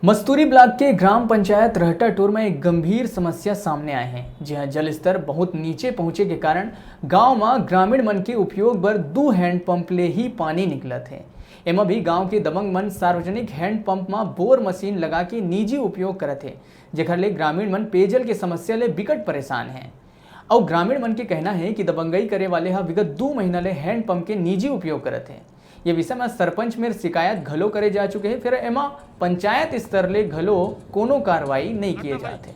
Masturi block के ग्राम पंचायत रहटाटोर में एक गंभीर समस्या सामने आए हैं। जहां जल स्तर बहुत नीचे पहुंचे के कारण गांव में ग्रामीण मन के उपयोग पर 2 हैंडपंप ले ही पानी निकलत है। एमा भी गांव के दबंग मन सार्वजनिक हैंडपंप में बोर मशीन लगा के निजी उपयोग करत है, जेखर ले ग्रामीण मन पेयजल के समस्या ले बिकट परेशान है। और ग्रामीण मन के कहना है कि दबंगई करे वाले हा विगत 2 महीना ले हैंडपंप के निजी उपयोग करत है। ये विषय में सरपंच में शिकायत घलो करे जा चुके हैं, फिर एमा पंचायत स्तर ले घलो कोनो कार्रवाई नहीं किए जाते।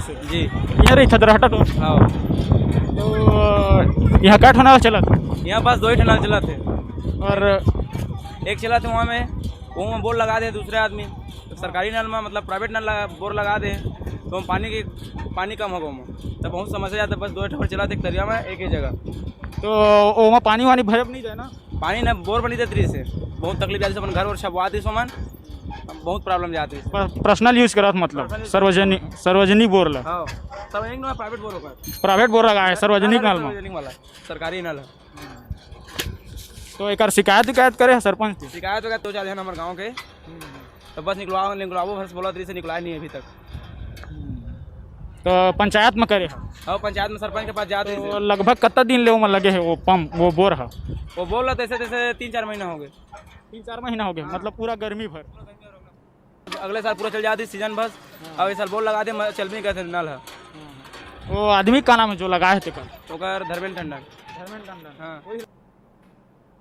से जी यहाँ रही रहटा तो हाँ यहाँ का ठोना चला यहाँ पास 2 ही नल चला थे और एक चला थे वहाँ में बोर लगा दे दूसरे आदमी तो सरकारी नल में मतलब प्राइवेट नल बोर लगा दे तो पानी कम होगा वहाँ तब बहुत समस्या जाता है। बस 2 ठोर चला थे दरिया में एक ही जगह तो वहाँ पानी वानी भरब नहीं जाए ना पानी न बोर बनी देती से बहुत तकलीफ जाती है। अपन घर और छपवाती सामान बहुत प्रॉब्लम जाती है। पर्सनल यूज करत मतलब सार्वजनिक बोर ला हाँ सब एक प्राइवेट बोर होगा प्राइवेट बोर लगा है सार्वजनिक नल में सार्वजनिक वाला सरकारी नल है। तो एक शिकायत करे सरपंच की शिकायत वगैरह तो जाते हैं हमारे गाँव के तो बस निकलवाओ बस बोला तरी से निकला नहीं अभी तक। तो पंचायत में करे और पंचायत में सरपंच के पास जाते तो लगभग कितना दिन ले में लगे है वो पंप वो बोर है वो बोल रहा तैसे 3-4 महीना हो गए 3-4 महीना हो गए मतलब पूरा गर्मी भर अगले साल पूरा चल जाती सीजन बस। अब इस साल बोल लगा दे चल भी गए नल है। वो आदमी का नाम है जो लगाए थे कल तो धर्मेंद्र टंडन हाँ